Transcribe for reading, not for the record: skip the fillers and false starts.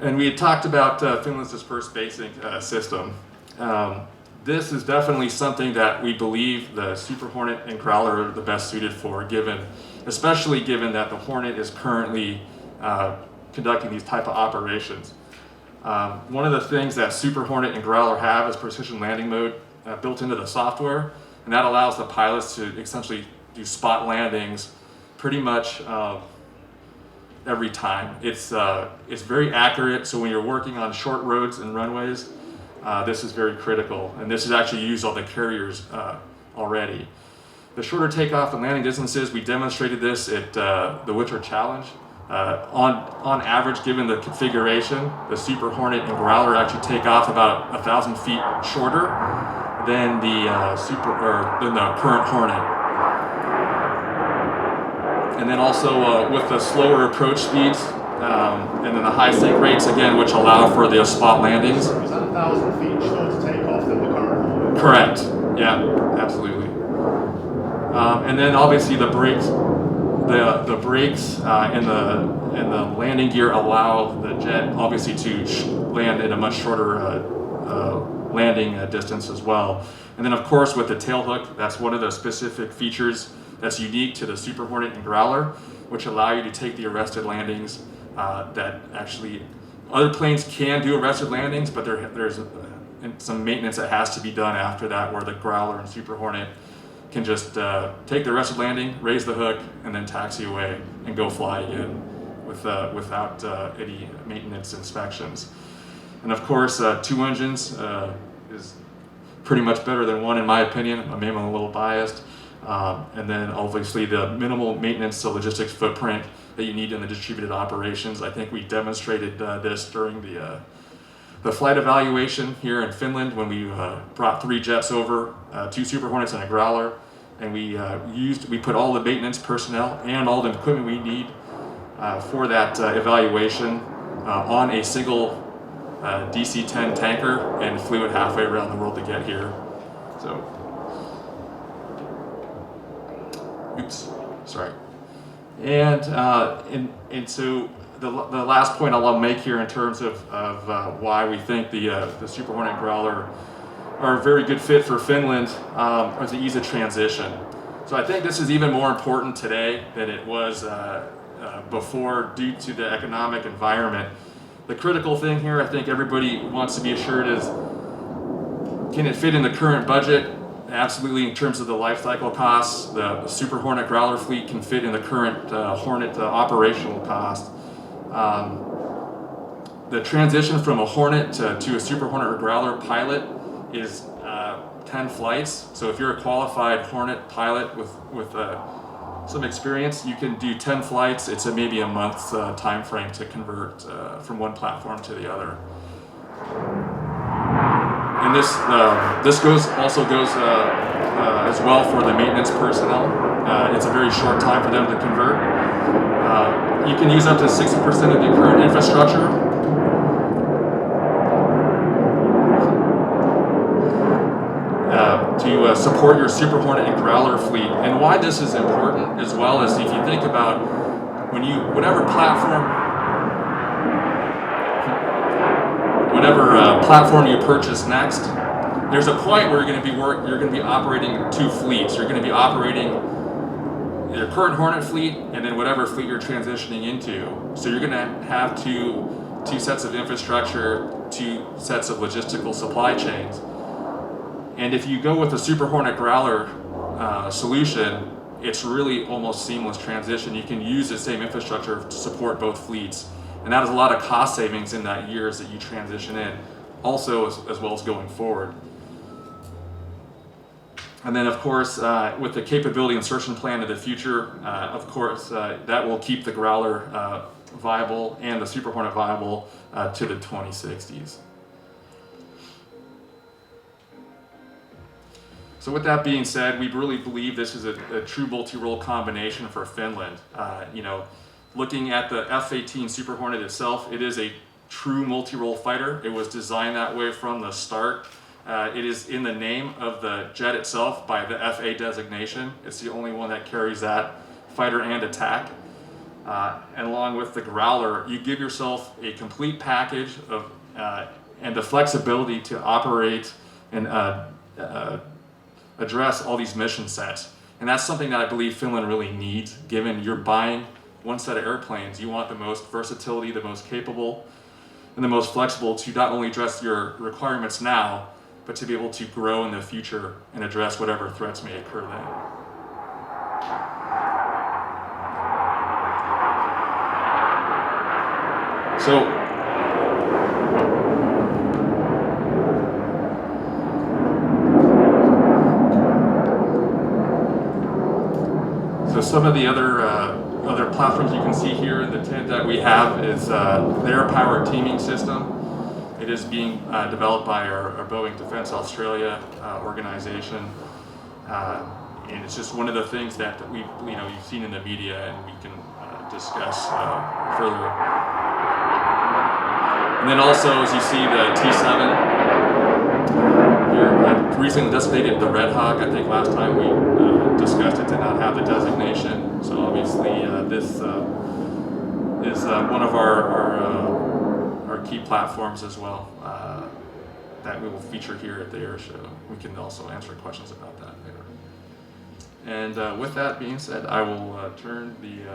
And we had talked about Finland's dispersed basing system. This is definitely something that we believe the Super Hornet and Growler are the best suited for, especially given that the Hornet is currently conducting these type of operations. One of the things that Super Hornet and Growler have is precision landing mode built into the software, and that allows the pilots to essentially do spot landings pretty much every time. It's very accurate, so when you're working on short roads and runways, this is very critical, and this is actually used on the carriers already. The shorter takeoff and landing distances, we demonstrated this at the Winter Challenge. On average, given the configuration, the Super Hornet and Growler actually take off about 1,000 feet shorter than the current Hornet. And then also with the slower approach speeds, and then the high sink rates, again, which allow for the spot landings. Is that 1,000 feet shorter takeoff than the current Hornet? Correct. Yeah, absolutely. And then obviously the brakes, the brakes and the landing gear allow the jet obviously to land in a much shorter landing distance as well. And then of course with the tail hook, that's one of the specific features that's unique to the Super Hornet and Growler, which allow you to take the arrested landings that actually other planes can do arrested landings, but there's some maintenance that has to be done after that, where the Growler and Super Hornet can just take the arrested landing, raise the hook, and then taxi away and go fly again without any maintenance inspections. And of course, 2 engines is pretty much better than 1 in my opinion. Maybe I'm a little biased. And then obviously the minimal maintenance to logistics footprint that you need in the distributed operations. I think we demonstrated this during the flight evaluation here in Finland when we brought 3 jets over, 2 Super Hornets and a Growler, and we put all the maintenance personnel and all the equipment we need for that evaluation on a single DC-10 tanker and flew it halfway around the world to get here. So, oops, sorry. And so the last point I'll make here in terms of why we think the Super Hornet and Growler are a very good fit for Finland is the ease of transition. So I think this is even more important today than it was before due to the economic environment. The critical thing here, I think everybody wants to be assured, is can it fit in the current budget? Absolutely. In terms of the life cycle costs, the Super Hornet Growler fleet can fit in the current Hornet operational cost. The transition from a Hornet to a Super Hornet or Growler pilot is 10 flights. So if you're a qualified Hornet pilot with some experience, you can do 10 flights. It's maybe a month's time frame to convert from one platform to the other. And this also goes as well for the maintenance personnel. It's a very short time for them to convert. You can use up to 60% of your current infrastructure. To support your Super Hornet and Growler fleet. And why this is important as well is if you think about whatever platform you purchase next, there's a point where you're going to be operating 2 fleets. You're going to be operating your current Hornet fleet and then whatever fleet you're transitioning into. So you're going to have two sets of infrastructure, 2 sets of logistical supply chains. And if you go with the Super Hornet Growler solution, it's really almost seamless transition. You can use the same infrastructure to support both fleets. And that is a lot of cost savings in that years that you transition in, also as well as going forward. And then of course, with the capability insertion plan of the future, of course, that will keep the Growler viable and the Super Hornet viable to the 2060s. So with that being said, we really believe this is a true multi-role combination for Finland. Looking at the F-18 Super Hornet itself, it is a true multi-role fighter. It was designed that way from the start. It is in the name of the jet itself by the FA designation. It's the only one that carries that fighter and attack. and along with the growler, you give yourself a complete package of and the flexibility to operate and address all these mission sets. And that's something that I believe Finland really needs, given you're buying one set of airplanes. You want the most versatility, the most capable, and the most flexible to not only address your requirements now, but to be able to grow in the future and address whatever threats may occur then. So some of the other platforms you can see here in the tent that we have is their power teaming system. It is being developed by our Boeing Defense Australia organization, and it's just one of the things that you've seen in the media, and we can discuss further. And then also, as you see, the T7 here, I recently designated the Red Hawk. I think last time we discussed it did not have the designation, so obviously this is one of our key platforms as well that we will feature here at the air show. We can also answer questions about that later. And with that being said, I will turn the